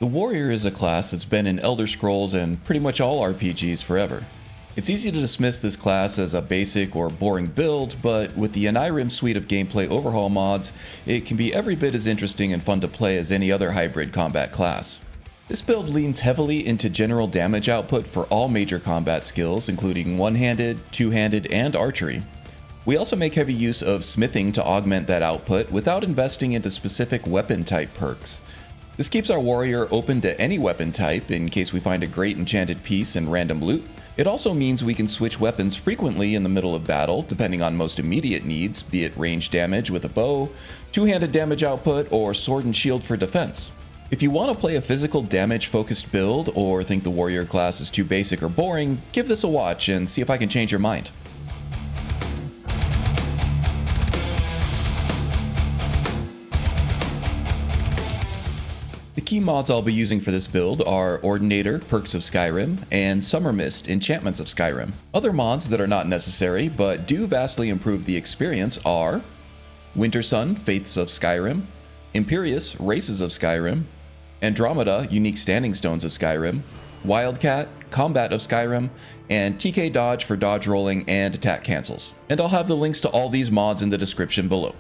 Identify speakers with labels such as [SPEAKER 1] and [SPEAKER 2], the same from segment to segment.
[SPEAKER 1] The warrior is a class that's been in Elder Scrolls and pretty much all RPGs forever. It's easy to dismiss this class as a basic or boring build, but with the Enai-Rim suite of gameplay overhaul mods, it can be every bit as interesting and fun to play as any other hybrid combat class. This build leans heavily into general damage output for all major combat skills, including one-handed, two-handed, and archery. We also make heavy use of smithing to augment that output without investing into specific weapon type perks. This keeps our warrior open to any weapon type in case we find a great enchanted piece and random loot. It also means we can switch weapons frequently in the middle of battle, depending on most immediate needs, be it range damage with a bow, two-handed damage output, or sword and shield for defense. If you want to play a physical damage-focused build, or think the warrior class is too basic or boring, give this a watch and see if I can change your mind. The key mods I'll be using for this build are Ordinator, Perks of Skyrim, and Summer Mist, Enchantments of Skyrim. Other mods that are not necessary but do vastly improve the experience are Winter Sun, Faiths of Skyrim, Imperius, Races of Skyrim, Andromeda, Unique Standing Stones of Skyrim, Wildcat, Combat of Skyrim, and TK Dodge for dodge rolling and attack cancels. And I'll have the links to all these mods in the description below.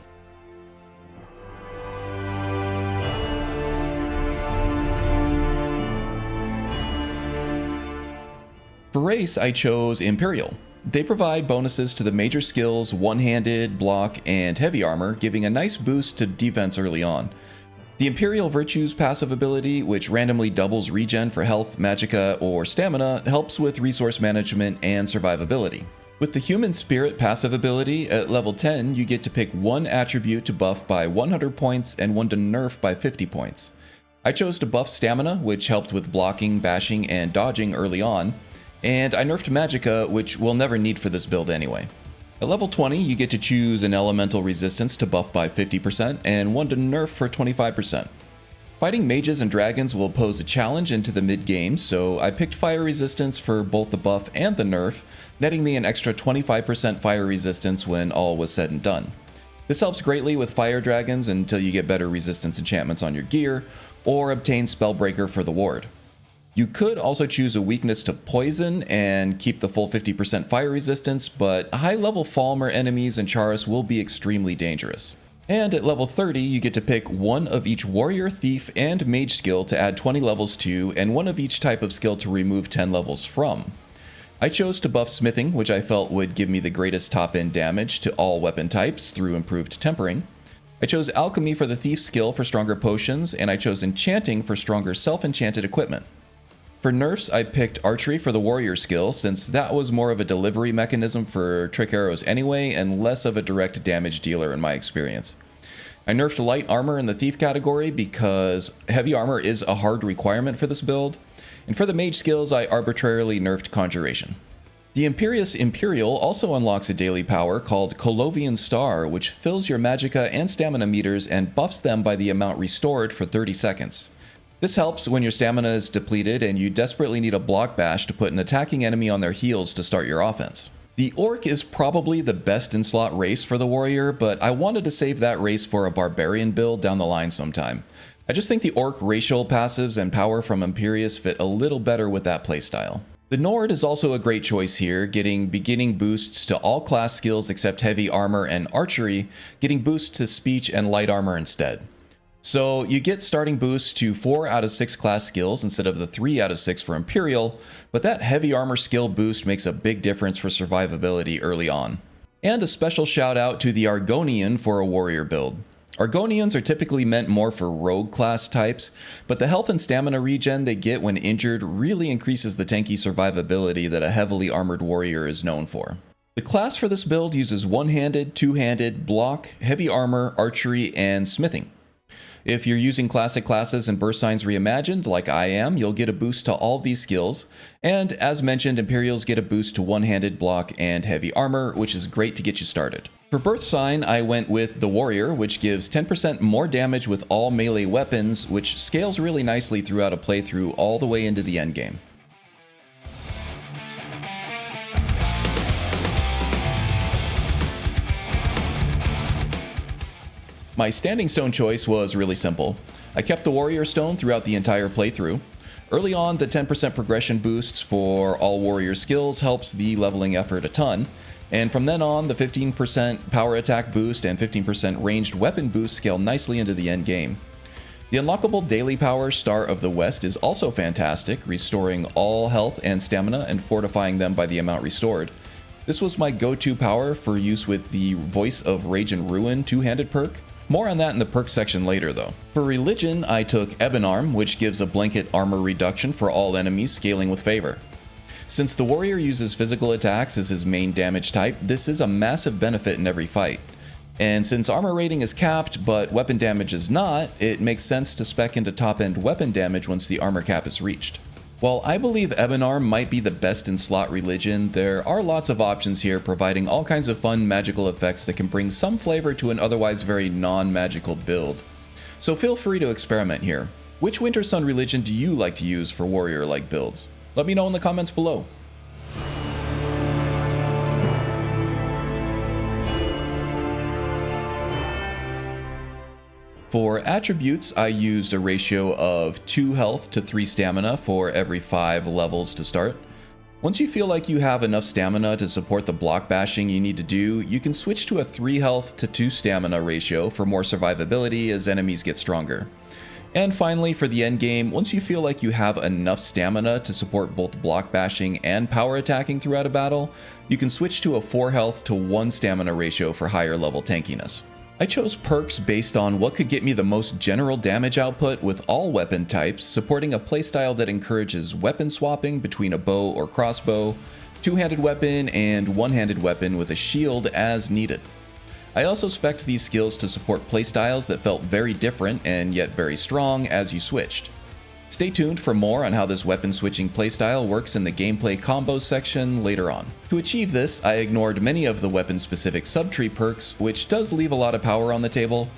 [SPEAKER 1] For race, I chose Imperial. They provide bonuses to the major skills one-handed, block, and heavy armor, giving a nice boost to defense early on. The Imperial Virtues passive ability, which randomly doubles regen for health, magicka, or stamina, helps with resource management and survivability. With the Human Spirit passive ability, at level 10 you get to pick one attribute to buff by 100 points and one to nerf by 50 points. I chose to buff stamina, which helped with blocking, bashing, and dodging early on, and I nerfed magicka, which we'll never need for this build anyway. At level 20, you get to choose an elemental resistance to buff by 50% and one to nerf for 25%. Fighting mages and dragons will pose a challenge into the mid-game, so I picked fire resistance for both the buff and the nerf, netting me an extra 25% fire resistance when all was said and done. This helps greatly with fire dragons until you get better resistance enchantments on your gear, or obtain Spellbreaker for the ward. You could also choose a weakness to poison and keep the full 50% fire resistance, but high-level Falmer enemies and Charis will be extremely dangerous. And at level 30, you get to pick one of each warrior, thief, and mage skill to add 20 levels to, and one of each type of skill to remove 10 levels from. I chose to buff smithing, which I felt would give me the greatest top-end damage to all weapon types through improved tempering. I chose alchemy for the thief skill for stronger potions, and I chose enchanting for stronger self-enchanted equipment. For nerfs, I picked archery for the warrior skill, since that was more of a delivery mechanism for trick arrows anyway, and less of a direct damage dealer in my experience. I nerfed light armor in the thief category because heavy armor is a hard requirement for this build, and for the mage skills, I arbitrarily nerfed conjuration. The Imperius Imperial also unlocks a daily power called Colovian Star, which fills your magicka and stamina meters and buffs them by the amount restored for 30 seconds. This helps when your stamina is depleted and you desperately need a block bash to put an attacking enemy on their heels to start your offense. The Orc is probably the best in-slot race for the warrior, but I wanted to save that race for a barbarian build down the line sometime. I just think the Orc racial passives and power from Imperius fit a little better with that playstyle. The Nord is also a great choice here, getting beginning boosts to all class skills except heavy armor and archery, getting boosts to speech and light armor instead. So you get starting boosts to 4 out of 6 class skills instead of the 3 out of 6 for Imperial, but that heavy armor skill boost makes a big difference for survivability early on. And a special shout out to the Argonian for a warrior build. Argonians are typically meant more for rogue class types, but the health and stamina regen they get when injured really increases the tanky survivability that a heavily armored warrior is known for. The class for this build uses one-handed, two-handed, block, heavy armor, archery, and smithing. If you're using classic classes and Birthsigns Reimagined, like I am, you'll get a boost to all of these skills, and as mentioned, Imperials get a boost to one-handed, block, and heavy armor, which is great to get you started. For Birthsign, I went with the Warrior, which gives 10% more damage with all melee weapons, which scales really nicely throughout a playthrough all the way into the endgame. My standing stone choice was really simple. I kept the warrior stone throughout the entire playthrough. Early on, the 10% progression boosts for all warrior skills helps the leveling effort a ton, and from then on, the 15% power attack boost and 15% ranged weapon boost scale nicely into the end game. The unlockable daily power Star of the West is also fantastic, restoring all health and stamina and fortifying them by the amount restored. This was my go-to power for use with the Voice of Rage and Ruin two-handed perk. More on that in the perk section later though. For religion, I took Ebonarm, which gives a blanket armor reduction for all enemies, scaling with favor. Since the warrior uses physical attacks as his main damage type, this is a massive benefit in every fight. And since armor rating is capped, but weapon damage is not, it makes sense to spec into top-end weapon damage once the armor cap is reached. While I believe Ebonarm might be the best in slot religion, there are lots of options here providing all kinds of fun magical effects that can bring some flavor to an otherwise very non-magical build. So feel free to experiment here. Which Winter Sun religion do you like to use for warrior-like builds? Let me know in the comments below. For attributes, I used a ratio of 2 health to 3 stamina for every 5 levels to start. Once you feel like you have enough stamina to support the block bashing you need to do, you can switch to a 3 health to 2 stamina ratio for more survivability as enemies get stronger. And finally, for the end game, once you feel like you have enough stamina to support both block bashing and power attacking throughout a battle, you can switch to a 4 health to 1 stamina ratio for higher level tankiness. I chose perks based on what could get me the most general damage output with all weapon types, supporting a playstyle that encourages weapon swapping between a bow or crossbow, two-handed weapon, and one-handed weapon with a shield as needed. I also spec'd these skills to support playstyles that felt very different and yet very strong as you switched. Stay tuned for more on how this weapon switching playstyle works in the gameplay combos section later on. To achieve this, I ignored many of the weapon specific subtree perks, which does leave a lot of power on the table,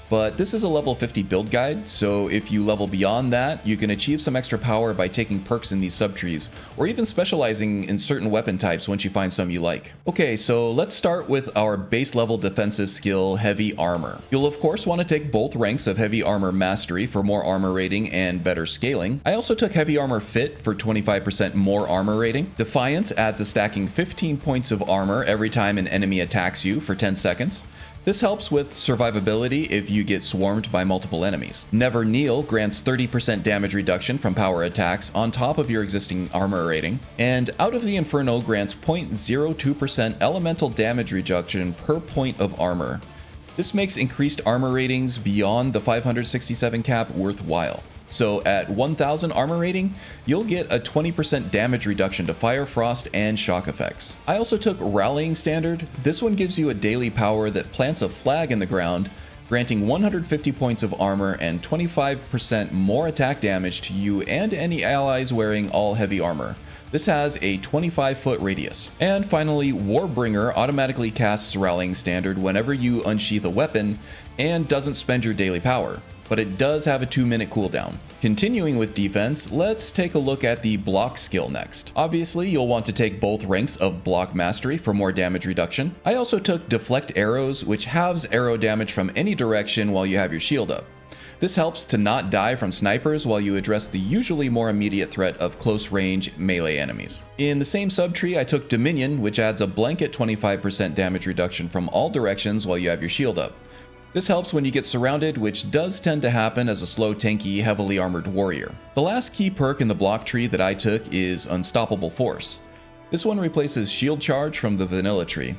[SPEAKER 1] but this is a level 50 build guide, so if you level beyond that, you can achieve some extra power by taking perks in these subtrees, or even specializing in certain weapon types once you find some you like. Okay, so let's start with our base level defensive skill, Heavy Armor. You'll of course want to take both ranks of Heavy Armor Mastery for more armor rating and better scaling. I also took Heavy Armor Fit for 25% more armor rating. Defiant adds a stacking 15 points of armor every time an enemy attacks you for 10 seconds. This helps with survivability if you get swarmed by multiple enemies. Never Kneel grants 30% damage reduction from power attacks on top of your existing armor rating. And Out of the Inferno grants 0.02% elemental damage reduction per point of armor. This makes increased armor ratings beyond the 567 cap worthwhile. So at 1000 armor rating, you'll get a 20% damage reduction to fire, frost, and shock effects. I also took Rallying Standard. This one gives you a daily power that plants a flag in the ground, granting 150 points of armor and 25% more attack damage to you and any allies wearing all heavy armor. This has a 25-foot radius. And finally, Warbringer automatically casts Rallying Standard whenever you unsheath a weapon and doesn't spend your daily power, but it does have a 2-minute cooldown. Continuing with defense, let's take a look at the block skill next. Obviously, you'll want to take both ranks of block mastery for more damage reduction. I also took Deflect Arrows, which halves arrow damage from any direction while you have your shield up. This helps to not die from snipers while you address the usually more immediate threat of close range melee enemies. In the same subtree, I took Dominion, which adds a blanket 25% damage reduction from all directions while you have your shield up. This helps when you get surrounded, which does tend to happen as a slow, tanky, heavily armored warrior. The last key perk in the block tree that I took is Unstoppable Force. This one replaces Shield Charge from the vanilla tree.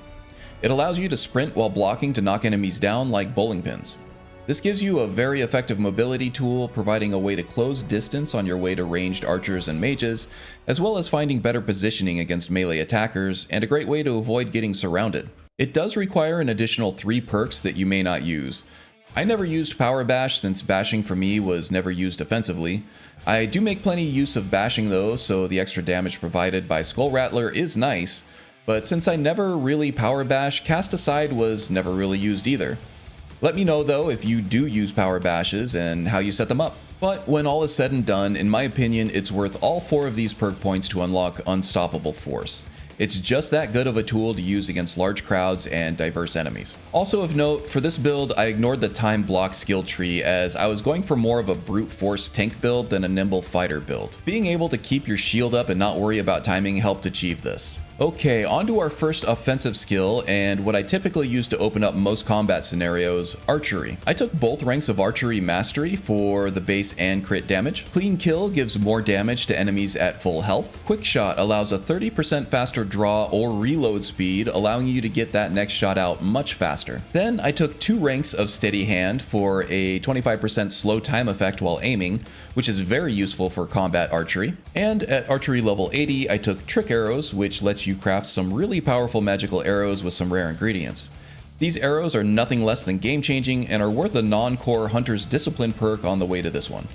[SPEAKER 1] It allows you to sprint while blocking to knock enemies down like bowling pins. This gives you a very effective mobility tool, providing a way to close distance on your way to ranged archers and mages, as well as finding better positioning against melee attackers, and a great way to avoid getting surrounded. It does require an additional 3 perks that you may not use. I never used Power Bash since bashing for me was never used offensively. I do make plenty use of bashing though, so the extra damage provided by Skull Rattler is nice, but since I never really Power Bash, Cast Aside was never really used either. Let me know though if you do use power bashes and how you set them up. But when all is said and done, in my opinion, it's worth all 4 of these perk points to unlock Unstoppable Force. It's just that good of a tool to use against large crowds and diverse enemies. Also of note, for this build, I ignored the time block skill tree as I was going for more of a brute force tank build than a nimble fighter build. Being able to keep your shield up and not worry about timing helped achieve this. Okay, on to our first offensive skill, and what I typically use to open up most combat scenarios, Archery. I took both ranks of Archery Mastery for the base and crit damage. Clean Kill gives more damage to enemies at full health. Quick Shot allows a 30% faster draw or reload speed, allowing you to get that next shot out much faster. Then I took 2 ranks of Steady Hand for a 25% slow time effect while aiming, which is very useful for combat archery. And at Archery level 80, I took Trick Arrows, which lets you craft some really powerful magical arrows with some rare ingredients. These arrows are nothing less than game-changing and are worth a non-core Hunter's Discipline perk on the way to this one.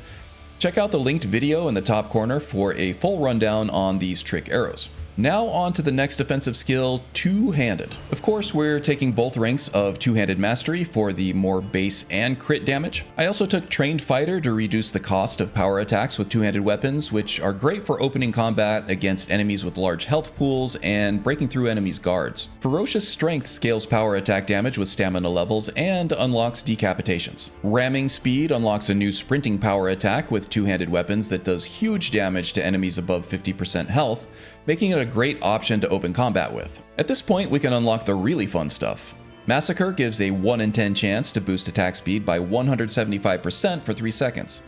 [SPEAKER 1] Check out the linked video in the top corner for a full rundown on these trick arrows. Now on to the next offensive skill, Two-Handed. Of course, we're taking both ranks of Two-Handed Mastery for the more base and crit damage. I also took Trained Fighter to reduce the cost of power attacks with two-handed weapons, which are great for opening combat against enemies with large health pools and breaking through enemies' guards. Ferocious Strength scales power attack damage with stamina levels and unlocks decapitations. Ramming Speed unlocks a new sprinting power attack with two-handed weapons that does huge damage to enemies above 50% health, making it a great option to open combat with. At this point, we can unlock the really fun stuff. Massacre gives a 1 in 10 chance to boost attack speed by 175% for 3 seconds.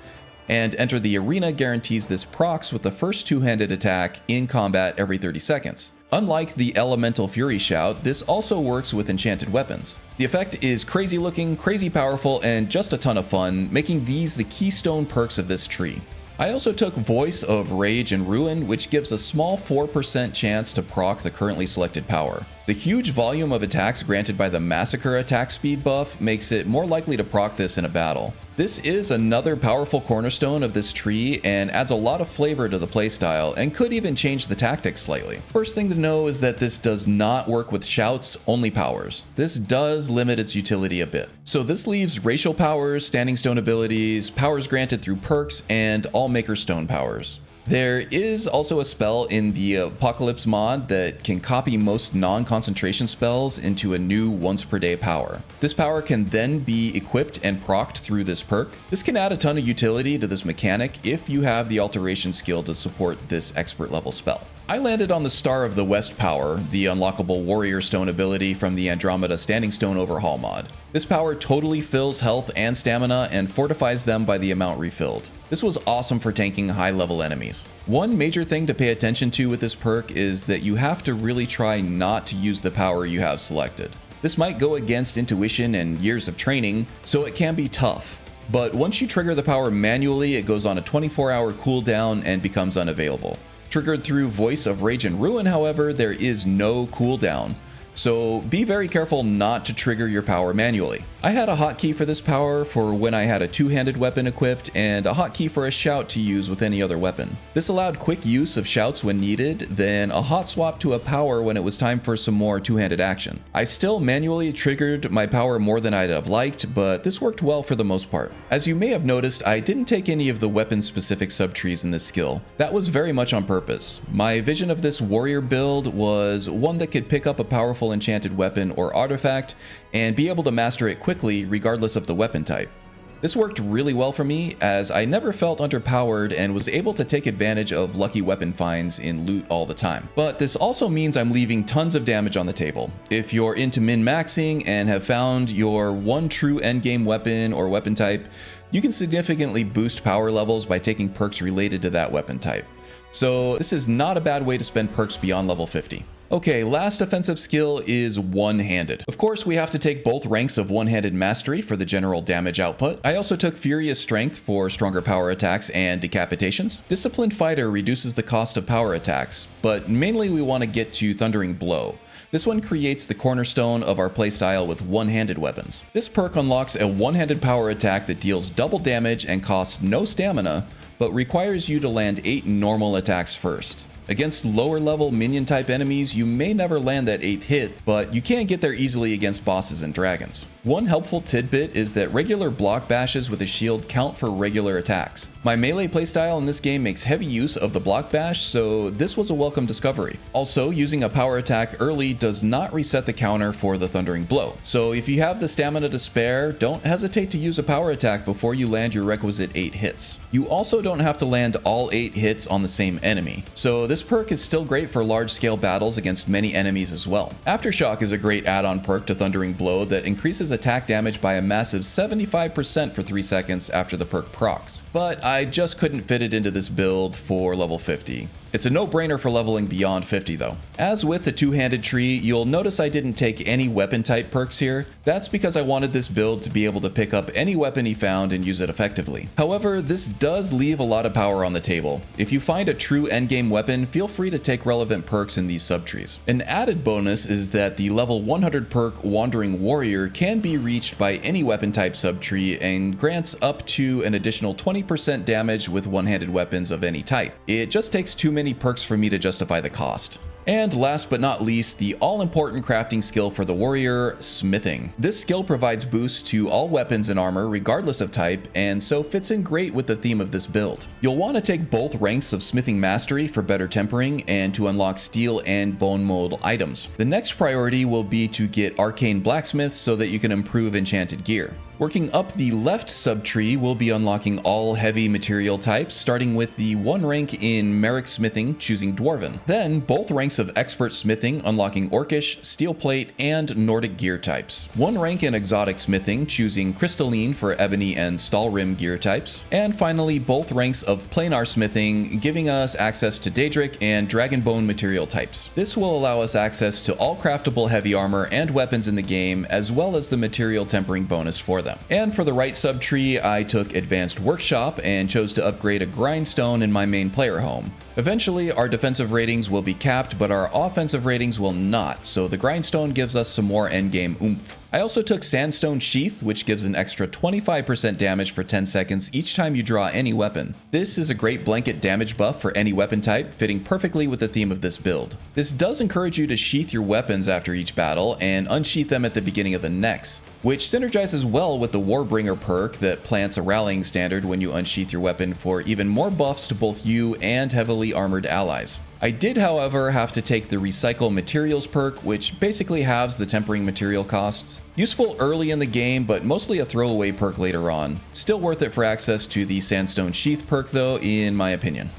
[SPEAKER 1] And Enter the Arena guarantees this procs with the first two-handed attack in combat every 30 seconds. Unlike the Elemental Fury Shout, this also works with enchanted weapons. The effect is crazy looking, crazy powerful, and just a ton of fun, making these the keystone perks of this tree. I also took Voice of Rage and Ruin, which gives a small 4% chance to proc the currently selected power. The huge volume of attacks granted by the Massacre attack speed buff makes it more likely to proc this in a battle. This is another powerful cornerstone of this tree and adds a lot of flavor to the playstyle and could even change the tactics slightly. First thing to know is that this does not work with shouts, only powers. This does limit its utility a bit. So this leaves racial powers, standing stone abilities, powers granted through perks, and all maker stone powers. There is also a spell in the Apocalypse mod that can copy most non-concentration spells into a new once per day power. This power can then be equipped and procced through this perk. This can add a ton of utility to this mechanic if you have the alteration skill to support this expert level spell. I landed on the Star of the West power, the unlockable Warrior Stone ability from the Andromeda Standing Stone Overhaul mod. This power totally fills health and stamina and fortifies them by the amount refilled. This was awesome for tanking high-level enemies. One major thing to pay attention to with this perk is that you have to really try not to use the power you have selected. This might go against intuition and years of training, so it can be tough. But once you trigger the power manually, it goes on a 24-hour cooldown and becomes unavailable. Triggered through Voice of Rage and Ruin, however, there is no cooldown, so be very careful not to trigger your power manually. I had a hotkey for this power for when I had a two-handed weapon equipped and a hotkey for a shout to use with any other weapon. This allowed quick use of shouts when needed, then a hot swap to a power when it was time for some more two-handed action. I still manually triggered my power more than I'd have liked, but this worked well for the most part. As you may have noticed, I didn't take any of the weapon-specific subtrees in this skill. That was very much on purpose. My vision of this warrior build was one that could pick up a powerful enchanted weapon or artifact and be able to master it quickly regardless of the weapon type. This worked really well for me as I never felt underpowered and was able to take advantage of lucky weapon finds in loot all the time. But this also means I'm leaving tons of damage on the table. If you're into min-maxing and have found your one true endgame weapon or weapon type, you can significantly boost power levels by taking perks related to that weapon type. So this is not a bad way to spend perks beyond level 50. Okay, last offensive skill is one-handed. Of course, we have to take both ranks of one-handed mastery for the general damage output. I also took Furious Strength for stronger power attacks and decapitations. Disciplined Fighter reduces the cost of power attacks, but mainly we want to get to Thundering Blow. This one creates the cornerstone of our playstyle with one-handed weapons. This perk unlocks a one-handed power attack that deals double damage and costs no stamina, but requires you to land 8 normal attacks first. Against lower level minion type enemies, you may never land that 8th hit, but you can get there easily against bosses and dragons. One helpful tidbit is that regular block bashes with a shield count for regular attacks. My melee playstyle in this game makes heavy use of the block bash, so this was a welcome discovery. Also, using a power attack early does not reset the counter for the thundering blow, so if you have the stamina to spare, don't hesitate to use a power attack before you land your requisite 8 hits. You also don't have to land all 8 hits on the same enemy, so this perk is still great for large scale battles against many enemies as well. Aftershock is a great add-on perk to Thundering Blow that increases attack damage by a massive 75% for 3 seconds after the perk procs, but I just couldn't fit it into this build for level 50. It's a no-brainer for leveling beyond 50 though. As with the two-handed tree, you'll notice I didn't take any weapon type perks here. That's because I wanted this build to be able to pick up any weapon he found and use it effectively. However, this does leave a lot of power on the table. If you find a true endgame weapon, feel free to take relevant perks in these subtrees. An added bonus is that the level 100 perk Wandering Warrior can be reached by any weapon type subtree and grants up to an additional 20% damage with one-handed weapons of any type. It just takes too many perks for me to justify the cost. And last but not least, the all-important crafting skill for the warrior, smithing. This skill provides boosts to all weapons and armor regardless of type, and so fits in great with the theme of this build. You'll want to take both ranks of smithing mastery for better tempering and to unlock steel and bone mold items. The next priority will be to get arcane blacksmiths so that you can improve enchanted gear. Working up the left subtree, we'll be unlocking all heavy material types, starting with the 1 rank in Merrick Smithing, choosing Dwarven. Then, both ranks of Expert Smithing, unlocking Orcish, Steel Plate, and Nordic gear types. 1 rank in Exotic Smithing, choosing Crystalline for Ebony and Stalrim gear types. And finally, both ranks of Planar Smithing, giving us access to Daedric and Dragonbone material types. This will allow us access to all craftable heavy armor and weapons in the game, as well as the material tempering bonus for them. And for the right subtree, I took Advanced Workshop and chose to upgrade a grindstone in my main player home. Eventually, our defensive ratings will be capped, but our offensive ratings will not, so the grindstone gives us some more endgame oomph. I also took Sandstone Sheath, which gives an extra 25% damage for 10 seconds each time you draw any weapon. This is a great blanket damage buff for any weapon type, fitting perfectly with the theme of this build. This does encourage you to sheath your weapons after each battle and unsheath them at the beginning of the next, which synergizes well with the Warbringer perk that plants a rallying standard when you unsheath your weapon for even more buffs to both you and heavily armored allies. I did, however, have to take the Recycle Materials perk, which basically halves the tempering material costs. Useful early in the game, but mostly a throwaway perk later on. Still worth it for access to the Sandstone Sheath perk though, in my opinion.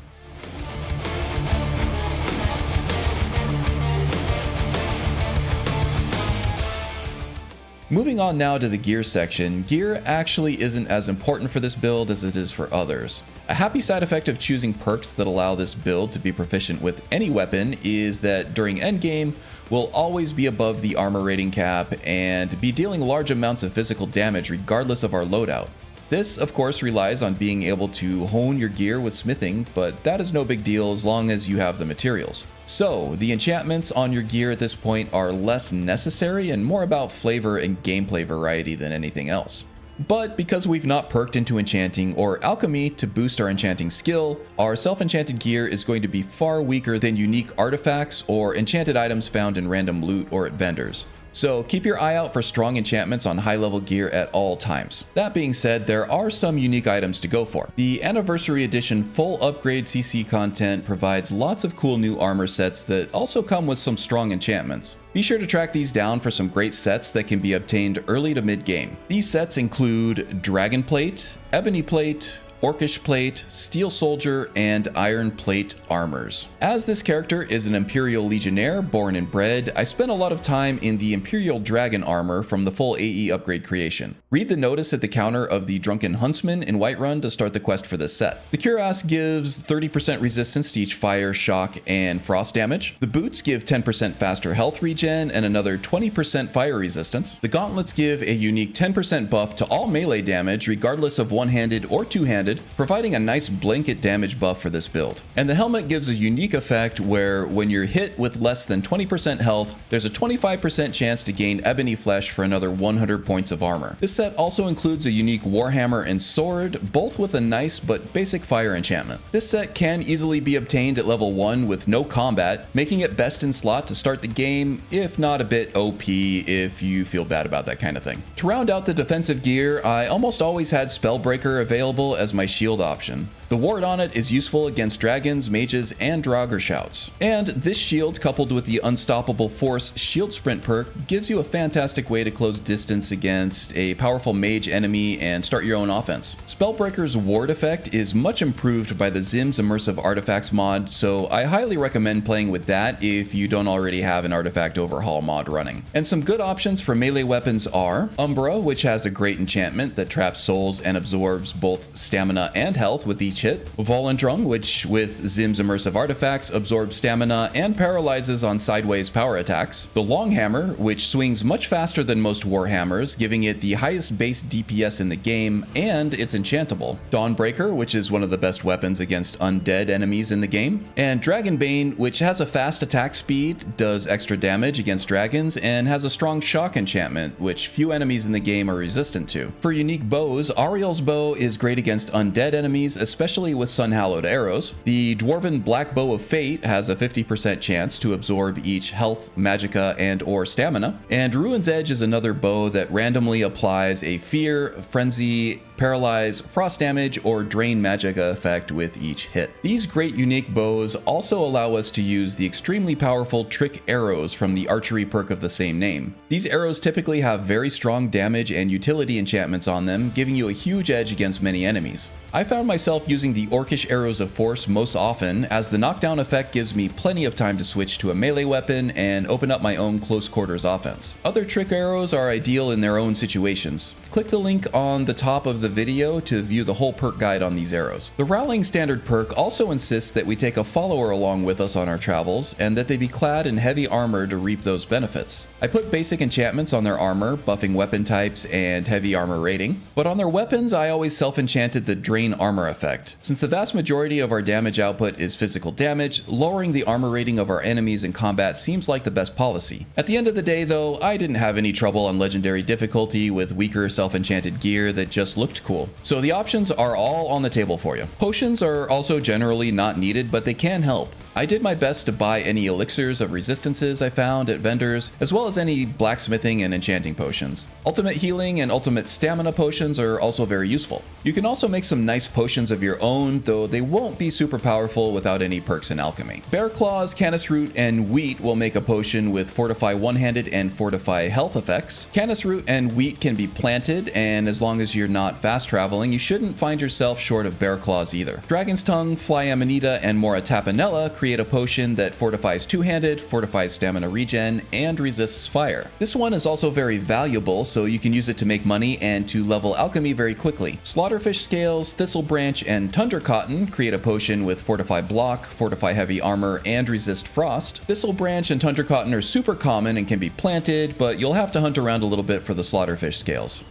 [SPEAKER 1] Moving on now to the gear section, gear actually isn't as important for this build as it is for others. A happy side effect of choosing perks that allow this build to be proficient with any weapon is that during endgame, we'll always be above the armor rating cap and be dealing large amounts of physical damage regardless of our loadout. This, of course, relies on being able to hone your gear with smithing, but that is no big deal as long as you have the materials. So, the enchantments on your gear at this point are less necessary and more about flavor and gameplay variety than anything else. But because we've not perked into enchanting or alchemy to boost our enchanting skill, our self-enchanted gear is going to be far weaker than unique artifacts or enchanted items found in random loot or at vendors. So keep your eye out for strong enchantments on high-level gear at all times. That being said, there are some unique items to go for. The Anniversary Edition full upgrade CC content provides lots of cool new armor sets that also come with some strong enchantments. Be sure to track these down for some great sets that can be obtained early to mid-game. These sets include Dragon Plate, Ebony Plate, Orcish Plate, Steel Soldier, and Iron Plate armors. As this character is an Imperial Legionnaire born and bred, I spent a lot of time in the Imperial Dragon armor from the full AE upgrade creation. Read the notice at the counter of the Drunken Huntsman in Whiterun to start the quest for this set. The cuirass gives 30% resistance to each fire, shock, and frost damage. The boots give 10% faster health regen and another 20% fire resistance. The gauntlets give a unique 10% buff to all melee damage regardless of one-handed or two-handed, one-handed, providing a nice blanket damage buff for this build. And the helmet gives a unique effect where when you're hit with less than 20% health, there's a 25% chance to gain ebony flesh for another 100 points of armor. This set also includes a unique warhammer and sword, both with a nice but basic fire enchantment. This set can easily be obtained at level 1 with no combat, making it best in slot to start the game, if not a bit OP if you feel bad about that kind of thing. To round out the defensive gear, I almost always had Spellbreaker available as my shield option. The ward on it is useful against dragons, mages, and Draugr shouts. And this shield, coupled with the Unstoppable Force shield sprint perk, gives you a fantastic way to close distance against a powerful mage enemy and start your own offense. Spellbreaker's ward effect is much improved by the Zim's Immersive Artifacts mod, so I highly recommend playing with that if you don't already have an artifact overhaul mod running. And some good options for melee weapons are Umbra, which has a great enchantment that traps souls and absorbs both stamina and health with each hit. Volendrung, which with Zim's Immersive Artifacts absorbs stamina and paralyzes on sideways power attacks. The Longhammer, which swings much faster than most warhammers, giving it the highest base DPS in the game, and it's enchantable. Dawnbreaker, which is one of the best weapons against undead enemies in the game. And Dragonbane, which has a fast attack speed, does extra damage against dragons, and has a strong shock enchantment, which few enemies in the game are resistant to. For unique bows, Ariel's bow is great against undead enemies, especially with Sun-Hallowed arrows. The Dwarven Black Bow of Fate has a 50% chance to absorb each health, magicka, and/or stamina. And Ruin's Edge is another bow that randomly applies a Fear, Frenzy, Paralyze, Frost damage, or Drain magicka effect with each hit. These great unique bows also allow us to use the extremely powerful Trick Arrows from the Archery perk of the same name. These arrows typically have very strong damage and utility enchantments on them, giving you a huge edge against many enemies. I found myself using the Orcish Arrows of Force most often, as the knockdown effect gives me plenty of time to switch to a melee weapon and open up my own close quarters offense. Other Trick Arrows are ideal in their own situations. Click the link on the top of the video to view the whole perk guide on these arrows. The Rowling Standard perk also insists that we take a follower along with us on our travels, and that they be clad in heavy armor to reap those benefits. I put basic enchantments on their armor, buffing weapon types and heavy armor rating, but on their weapons I always self-enchanted the Drain armor effect. Since the vast majority of our damage output is physical damage, lowering the armor rating of our enemies in combat seems like the best policy. At the end of the day though, I didn't have any trouble on legendary difficulty with weaker self-enchanted gear that just looked cool. So the options are all on the table for you. Potions are also generally not needed, but they can help. I did my best to buy any elixirs of resistances I found at vendors, as well as any blacksmithing and enchanting potions. Ultimate healing and ultimate stamina potions are also very useful. You can also make some nice potions of your own, though they won't be super powerful without any perks in alchemy. Bear Claws, Canis Root, and Wheat will make a potion with Fortify One-Handed and Fortify health effects. Canis Root and Wheat can be planted, and as long as you're not fast traveling, you shouldn't find yourself short of Bear Claws either. Dragon's Tongue, Fly Amanita, and Mora Tapanella create a potion that fortifies two-handed, fortifies stamina regen, and resists fire. This one is also very valuable, so you can use it to make money and to level alchemy very quickly. Slaughterfish Scales, Thistle Branch, and Tundra Cotton create a potion with Fortify Block, Fortify Heavy Armor, and Resist Frost. Thistle Branch and Tundra Cotton are super common and can be planted, but you'll have to hunt around a little bit for the Slaughterfish Scales.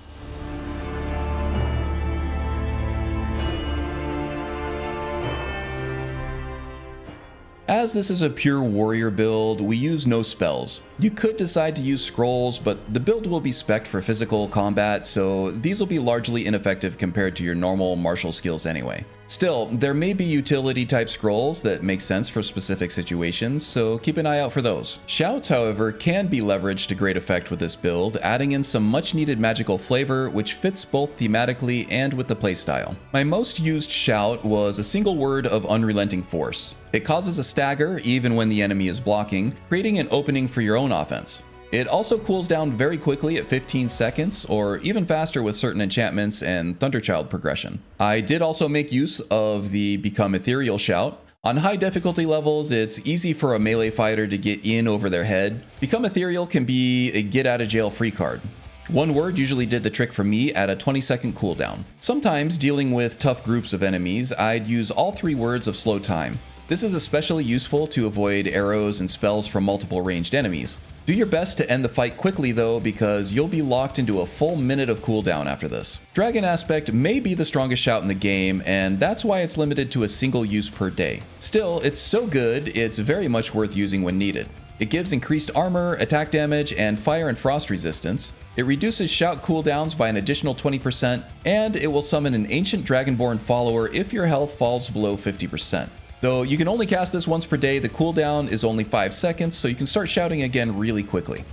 [SPEAKER 1] As this is a pure warrior build, we use no spells. You could decide to use scrolls, but the build will be spec'd for physical combat, so these will be largely ineffective compared to your normal martial skills anyway. Still, there may be utility type scrolls that make sense for specific situations, so keep an eye out for those. Shouts, however, can be leveraged to great effect with this build, adding in some much needed magical flavor which fits both thematically and with the playstyle. My most used shout was a single word of Unrelenting Force. It causes a stagger even when the enemy is blocking, creating an opening for your own offense. It also cools down very quickly at 15 seconds, or even faster with certain enchantments and Thunderchild progression. I did also make use of the Become Ethereal shout. On high difficulty levels, it's easy for a melee fighter to get in over their head. Become Ethereal can be a get out of jail free card. One word usually did the trick for me at a 20-second cooldown. Sometimes, dealing with tough groups of enemies, I'd use all three words of Slow Time. This is especially useful to avoid arrows and spells from multiple ranged enemies. Do your best to end the fight quickly though, because you'll be locked into a full minute of cooldown after this. Dragon Aspect may be the strongest shout in the game, and that's why it's limited to a single use per day. Still, it's so good, it's very much worth using when needed. It gives increased armor, attack damage, and fire and frost resistance. It reduces shout cooldowns by an additional 20%, and it will summon an ancient dragonborn follower if your health falls below 50%. Though you can only cast this once per day, the cooldown is only 5 seconds, so you can start shouting again really quickly.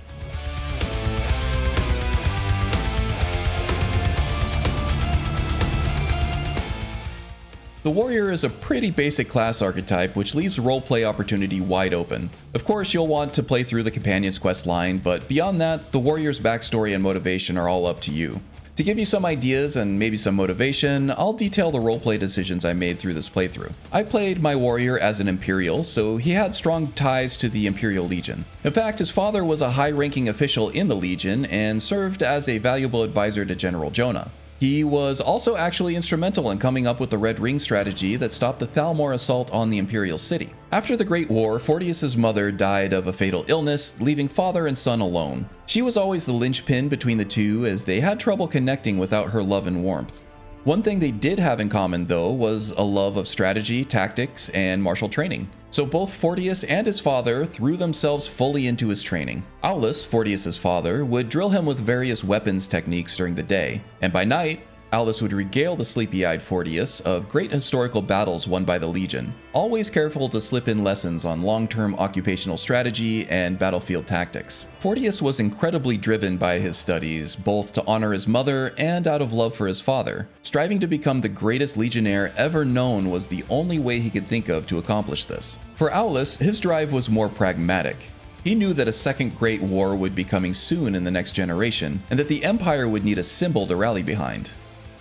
[SPEAKER 1] The warrior is a pretty basic class archetype, which leaves roleplay opportunity wide open. Of course, you'll want to play through the companion's quest line, but beyond that, the warrior's backstory and motivation are all up to you. To give you some ideas and maybe some motivation, I'll detail the roleplay decisions I made through this playthrough. I played my warrior as an Imperial, so he had strong ties to the Imperial Legion. In fact, his father was a high-ranking official in the Legion and served as a valuable advisor to General Jonah. He was also actually instrumental in coming up with the Red Ring strategy that stopped the Thalmor assault on the Imperial City. After the Great War, Fortius's mother died of a fatal illness, leaving father and son alone. She was always the linchpin between the two, as they had trouble connecting without her love and warmth. One thing they did have in common though was a love of strategy, tactics, and martial training. So both Fortius and his father threw themselves fully into his training. Aulus, Fortius's father, would drill him with various weapons techniques during the day, and by night, Aulus would regale the sleepy-eyed Fortius of great historical battles won by the Legion, always careful to slip in lessons on long-term occupational strategy and battlefield tactics. Fortius was incredibly driven by his studies, both to honor his mother and out of love for his father. Striving to become the greatest legionnaire ever known was the only way he could think of to accomplish this. For Aulus, his drive was more pragmatic. He knew that a second Great War would be coming soon in the next generation, and that the Empire would need a symbol to rally behind.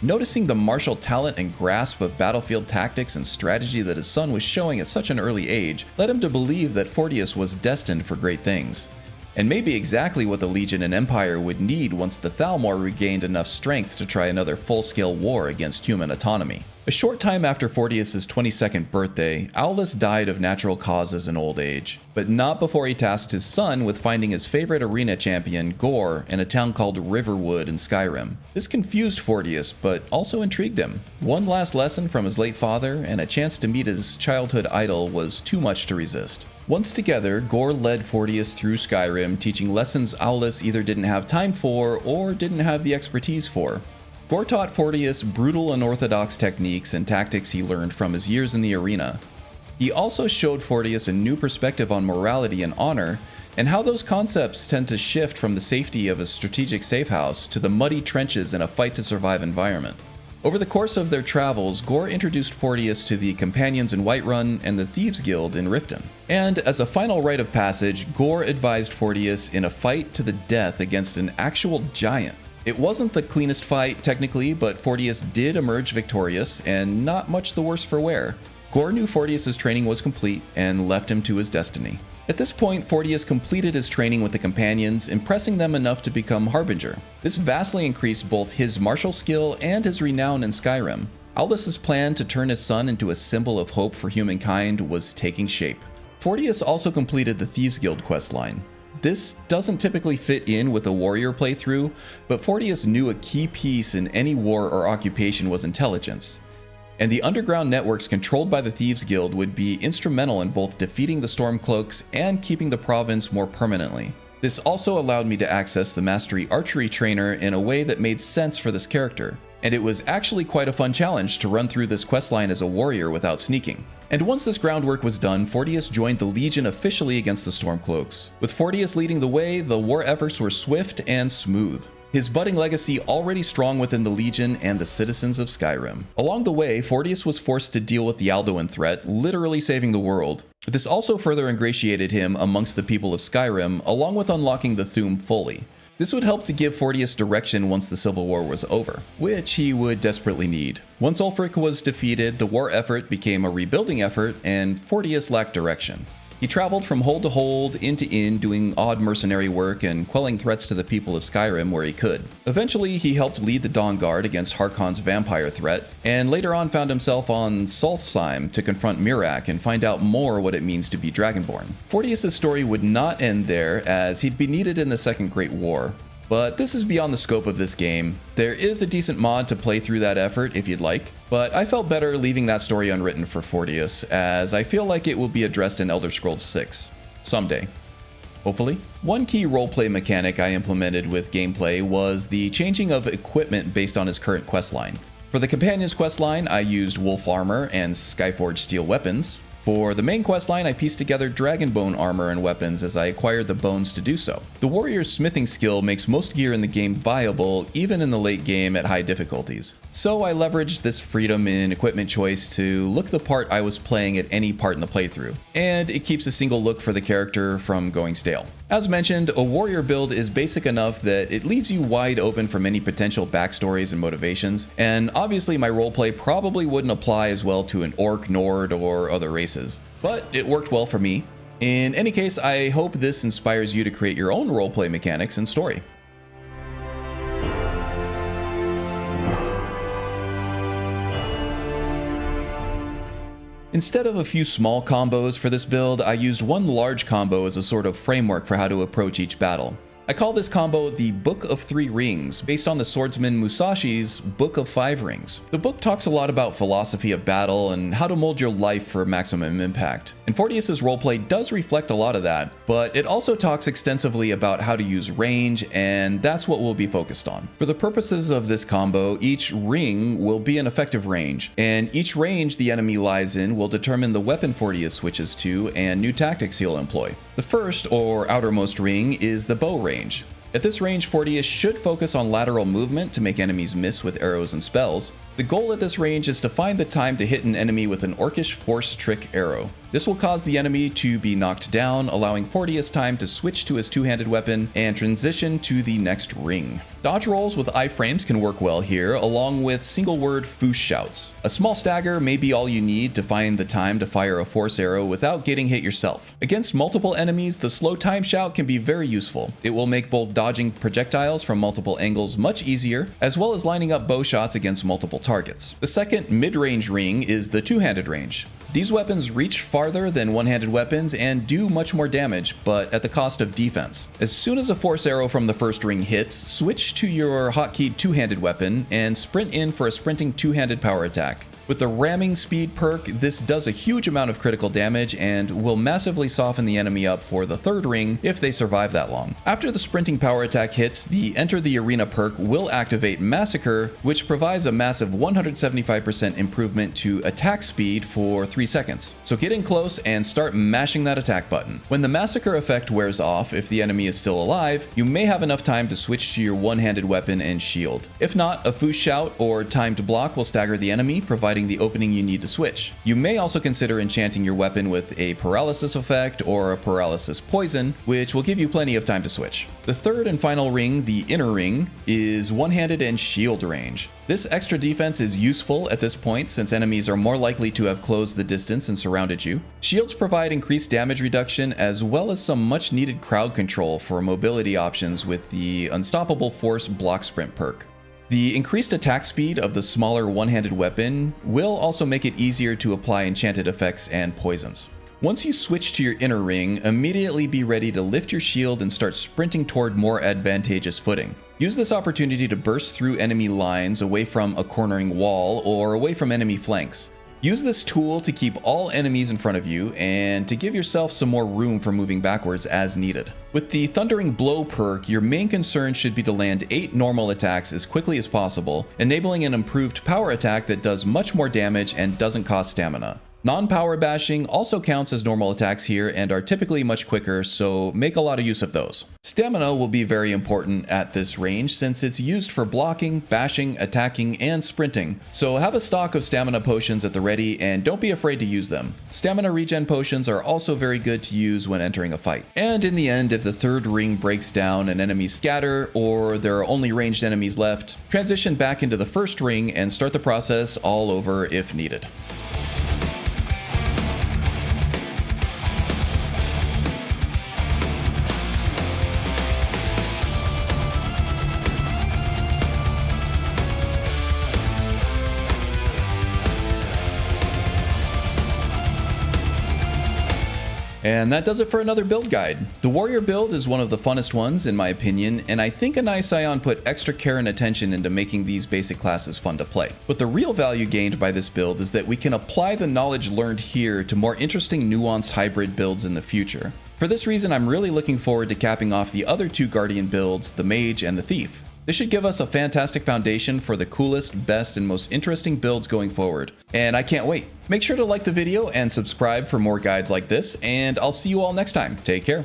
[SPEAKER 1] Noticing the martial talent and grasp of battlefield tactics and strategy that his son was showing at such an early age led him to believe that Fortius was destined for great things, and maybe exactly what the Legion and Empire would need once the Thalmor regained enough strength to try another full-scale war against human autonomy. A short time after Fortius's 22nd birthday, Aulus died of natural causes in old age, but not before he tasked his son with finding his favorite arena champion, Gore, in a town called Riverwood in Skyrim. This confused Fortius, but also intrigued him. One last lesson from his late father and a chance to meet his childhood idol was too much to resist. Once together, Gore led Fortius through Skyrim, teaching lessons Aulus either didn't have time for or didn't have the expertise for. Gore taught Fortius brutal unorthodox techniques and tactics he learned from his years in the arena. He also showed Fortius a new perspective on morality and honor, and how those concepts tend to shift from the safety of a strategic safe house to the muddy trenches in a fight-to-survive environment. Over the course of their travels, Gore introduced Fortius to the Companions in Whiterun and the Thieves Guild in Riften. And as a final rite of passage, Gore advised Fortius in a fight to the death against an actual giant. It wasn't the cleanest fight technically, but Fortius did emerge victorious, and not much the worse for wear. Gore knew Fortius's training was complete and left him to his destiny. At this point, Fortius completed his training with the Companions, impressing them enough to become Harbinger. This vastly increased both his martial skill and his renown in Skyrim. Aulus's plan to turn his son into a symbol of hope for humankind was taking shape. Fortius also completed the Thieves Guild questline. This doesn't typically fit in with a warrior playthrough, but Fortius knew a key piece in any war or occupation was intelligence, and the underground networks controlled by the Thieves Guild would be instrumental in both defeating the Stormcloaks and keeping the province more permanently. This also allowed me to access the Mastery Archery trainer in a way that made sense for this character, and it was actually quite a fun challenge to run through this questline as a warrior without sneaking. And once this groundwork was done, Fortius joined the Legion officially against the Stormcloaks. With Fortius leading the way, the war efforts were swift and smooth. His budding legacy already strong within the Legion and the citizens of Skyrim. Along the way, Fortius was forced to deal with the Alduin threat, literally saving the world. This also further ingratiated him amongst the people of Skyrim, along with unlocking the Thu'um fully. This would help to give Fortius direction once the Civil War was over, which he would desperately need. Once Ulfric was defeated, the war effort became a rebuilding effort, and Fortius lacked direction. He traveled from hold to hold, inn to inn, doing odd mercenary work and quelling threats to the people of Skyrim where he could. Eventually, he helped lead the Dawn Guard against Harkon's vampire threat, and later on found himself on Solstheim to confront Miraak and find out more what it means to be Dragonborn. Fortius' story would not end there, as he'd be needed in the Second Great War. But this is beyond the scope of this game. There is a decent mod to play through that effort if you'd like, but I felt better leaving that story unwritten for Fortius, as I feel like it will be addressed in Elder Scrolls 6. Someday. Hopefully. One key roleplay mechanic I implemented with gameplay was the changing of equipment based on his current questline. For the companion's questline, I used wolf armor and Skyforged steel weapons. For the main questline, I pieced together dragonbone armor and weapons as I acquired the bones to do so. The warrior's smithing skill makes most gear in the game viable, even in the late game at high difficulties. So I leveraged this freedom in equipment choice to look the part I was playing at any part in the playthrough, and it keeps a single look for the character from going stale. As mentioned, a warrior build is basic enough that it leaves you wide open for many potential backstories and motivations, and obviously my roleplay probably wouldn't apply as well to an orc, nord, or other races. But it worked well for me. In any case, I hope this inspires you to create your own roleplay mechanics and story. Instead of a few small combos for this build, I used one large combo as a sort of framework for how to approach each battle. I call this combo the Book of Three Rings, based on the swordsman Musashi's Book of Five Rings. The book talks a lot about philosophy of battle and how to mold your life for maximum impact. And Fortius' roleplay does reflect a lot of that, but it also talks extensively about how to use range, and that's what we'll be focused on. For the purposes of this combo, each ring will be an effective range, and each range the enemy lies in will determine the weapon Fortius switches to and new tactics he'll employ. The first, or outermost ring, is the bow range. At this range, Fortius should focus on lateral movement to make enemies miss with arrows and spells. The goal at this range is to find the time to hit an enemy with an orcish force trick arrow. This will cause the enemy to be knocked down, allowing Fortius time to switch to his two-handed weapon and transition to the next ring. Dodge rolls with iframes can work well here, along with single-word foosh shouts. A small stagger may be all you need to find the time to fire a force arrow without getting hit yourself. Against multiple enemies, the slow time shout can be very useful. It will make both dodging projectiles from multiple angles much easier, as well as lining up bow shots against multiple targets. The second mid-range ring is the two-handed range. These weapons reach farther than one-handed weapons and do much more damage, but at the cost of defense. As soon as a force arrow from the first ring hits, switch to your hotkeyed two-handed weapon and sprint in for a sprinting two-handed power attack. With the ramming speed perk, this does a huge amount of critical damage and will massively soften the enemy up for the third ring if they survive that long. After the sprinting power attack hits, the Enter the Arena perk will activate Massacre, which provides a massive 175% improvement to attack speed for 3 seconds. So get in close and start mashing that attack button. When the Massacre effect wears off, if the enemy is still alive, you may have enough time to switch to your one-handed weapon and shield. If not, a foosh shout or timed block will stagger the enemy, providing the opening you need to switch. You may also consider enchanting your weapon with a paralysis effect or a paralysis poison, which will give you plenty of time to switch. The third and final ring, the inner ring, is one-handed and shield range. This extra defense is useful at this point since enemies are more likely to have closed the distance and surrounded you. Shields provide increased damage reduction as well as some much needed crowd control for mobility options with the Unstoppable Force block sprint perk. The increased attack speed of the smaller one-handed weapon will also make it easier to apply enchanted effects and poisons. Once you switch to your inner ring, immediately be ready to lift your shield and start sprinting toward more advantageous footing. Use this opportunity to burst through enemy lines away from a cornering wall or away from enemy flanks. Use this tool to keep all enemies in front of you and to give yourself some more room for moving backwards as needed. With the Thundering Blow perk, your main concern should be to land 8 normal attacks as quickly as possible, enabling an improved power attack that does much more damage and doesn't cost stamina. Non-power bashing also counts as normal attacks here and are typically much quicker, so make a lot of use of those. Stamina will be very important at this range since it's used for blocking, bashing, attacking, and sprinting, so have a stock of stamina potions at the ready and don't be afraid to use them. Stamina regen potions are also very good to use when entering a fight. And in the end, if the third ring breaks down and enemies scatter, or there are only ranged enemies left, transition back into the first ring and start the process all over if needed. And that does it for another build guide. The warrior build is one of the funnest ones in my opinion, and I think Enai-Rim put extra care and attention into making these basic classes fun to play. But the real value gained by this build is that we can apply the knowledge learned here to more interesting nuanced hybrid builds in the future. For this reason, I'm really looking forward to capping off the other two Guardian builds, the Mage and the Thief. This should give us a fantastic foundation for the coolest, best, and most interesting builds going forward. And I can't wait. Make sure to like the video and subscribe for more guides like this, and I'll see you all next time. Take care.